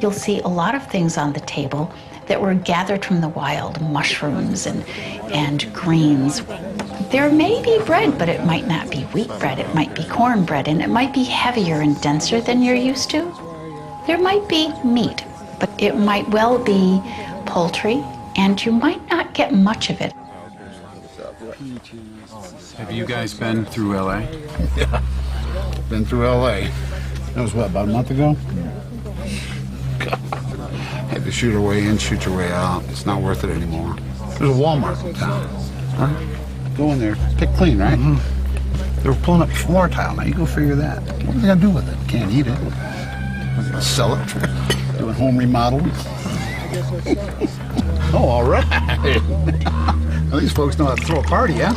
You'll see a lot of things on the table that were gathered from the wild, mushrooms and greens. There may be bread, but it might not be wheat bread. It might be corn bread, and it might be heavier and denser than you're used to. There might be meat, but it might well be poultry, and you might not get much of it. Have you guys been through LA? Yeah, been through LA. That was what, about a month ago? Had to shoot your way in, shoot your way out. It's not worth it anymore. There's a Walmart in town. Right? Go in there, pick clean, right? Mm-hmm. They were pulling up floor tile. Now you go figure that. What are they gonna do with it? Can't eat it. Are they gonna sell it? Doing home remodeling? Oh, all right. Well, these folks know how to throw a party, yeah?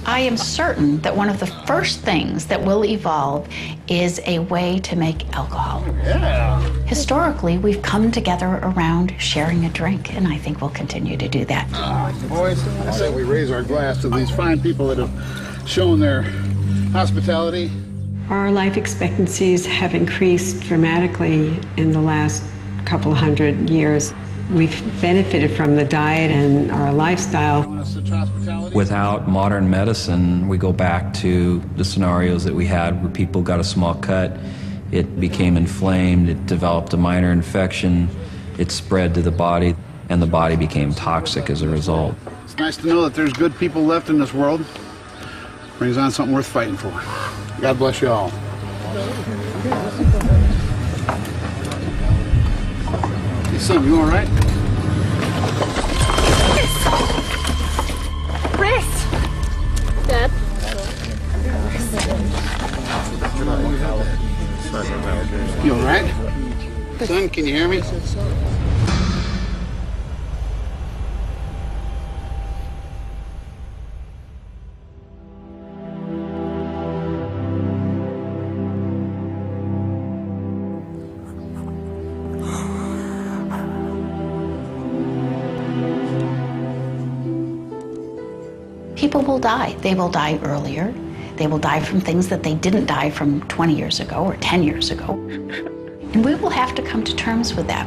I am certain that one of the first things that will evolve is a way to make alcohol. Yeah. Historically, we've come together around sharing a drink, and I think we'll continue to do that. Boys, I say we raise our glass to these fine people that have shown their hospitality. Our life expectancies have increased dramatically in the last couple hundred years. We've benefited from the diet and our lifestyle. Without modern medicine, we go back to the scenarios that we had where people got a small cut, it became inflamed, it developed a minor infection, it spread to the body, and the body became toxic as a result. It's nice to know that there's good people left in this world. Brings on something worth fighting for. God bless you all. Hey, son, you all right? Wrist! Dad? You all right? Son, can you hear me? People will die. They will die earlier. They will die from things that they didn't die from 20 years ago or 10 years ago. And we will have to come to terms with that.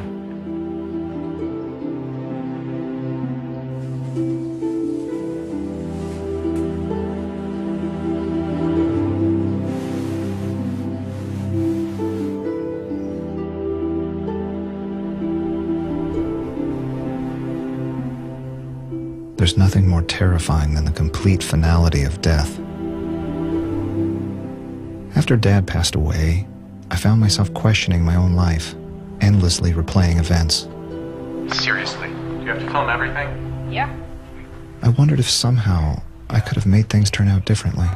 There's nothing more terrifying than the complete finality of death. After Dad passed away, I found myself questioning my own life, endlessly replaying events. Seriously, do you have to film everything? Yeah. I wondered if somehow I could have made things turn out differently.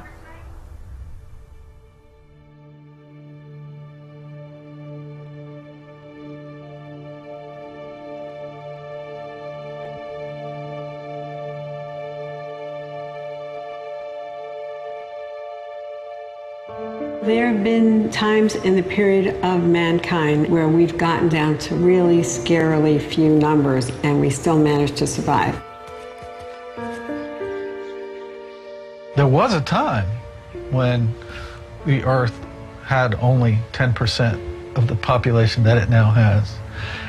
There have been times in the period of mankind where we've gotten down to really scarily few numbers and we still managed to survive. There was a time when the Earth had only 10% of the population that it now has.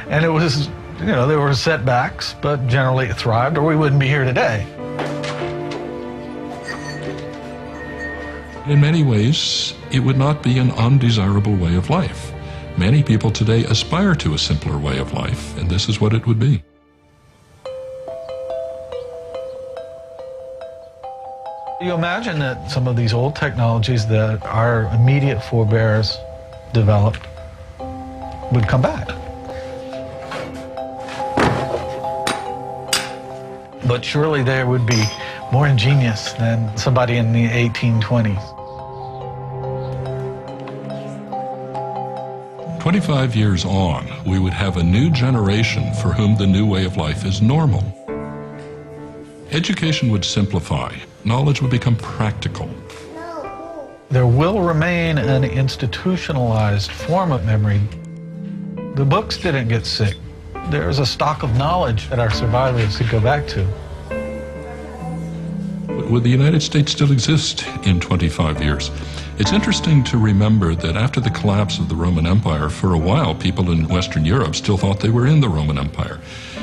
And it was, you know, there were setbacks, but generally it thrived, or we wouldn't be here today. In many ways, it would not be an undesirable way of life. Many people today aspire to a simpler way of life, and this is what it would be. You imagine that some of these old technologies that our immediate forebears developed would come back. But surely they would be more ingenious than somebody in the 1820s. 25 years on, we would have a new generation for whom the new way of life is normal. Education would simplify. Knowledge would become practical. There will remain an institutionalized form of memory. The books didn't get sick. There's a stock of knowledge that our survivors could go back to. Would the United States still exist in 25 years? It's interesting to remember that after the collapse of the Roman Empire, for a while, people in Western Europe still thought they were in the Roman Empire.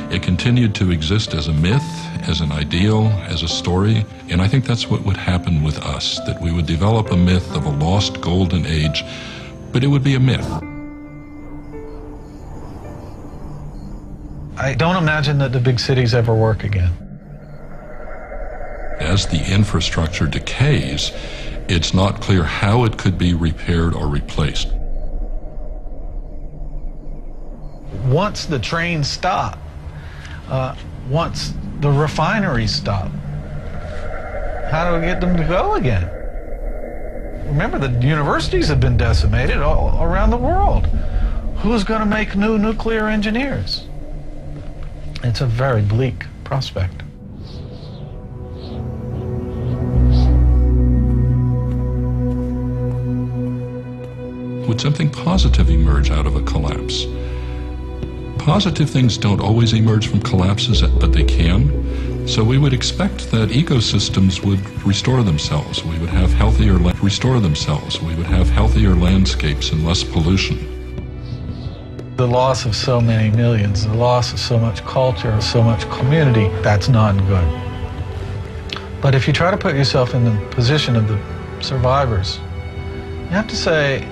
It continued to exist as a myth, as an ideal, as a story, and I think that's what would happen with us, that we would develop a myth of a lost golden age, but it would be a myth. I don't imagine that the big cities ever work again. As the infrastructure decays, it's not clear how it could be repaired or replaced. Once the trains stop, once the refineries stop, how do we get them to go again? Remember, the universities have been decimated all around the world. Who's going to make new nuclear engineers? It's a very bleak prospect. Would something positive emerge out of a collapse? Positive things don't always emerge from collapses, but they can. So we would expect that ecosystems would restore themselves. We would have healthier landscapes and less pollution. The loss of so many millions, the loss of so much culture, so much community, that's not good. But if you try to put yourself in the position of the survivors, you have to say,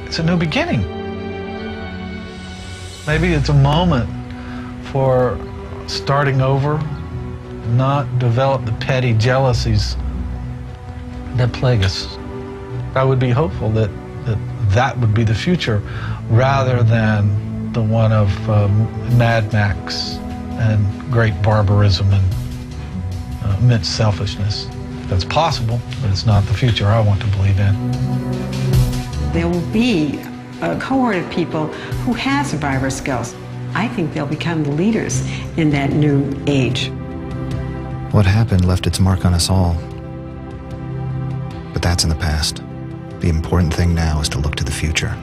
it's a new beginning. Maybe it's a moment for starting over, not develop the petty jealousies that plague us. I would be hopeful that would be the future rather than the one of Mad Max and great barbarism and immense selfishness. That's possible, but it's not the future I want to believe in. There will be a cohort of people who have survivor skills. I think they'll become the leaders in that new age. What happened left its mark on us all. But that's in the past. The important thing now is to look to the future.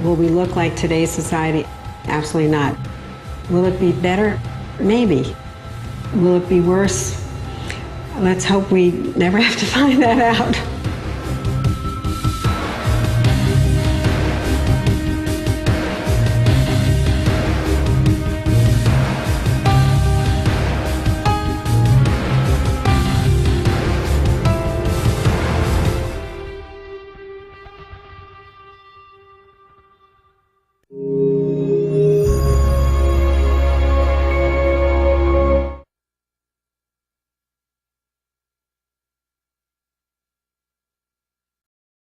Will we look like today's society? Absolutely not. Will it be better? Maybe. Will it be worse? Let's hope we never have to find that out.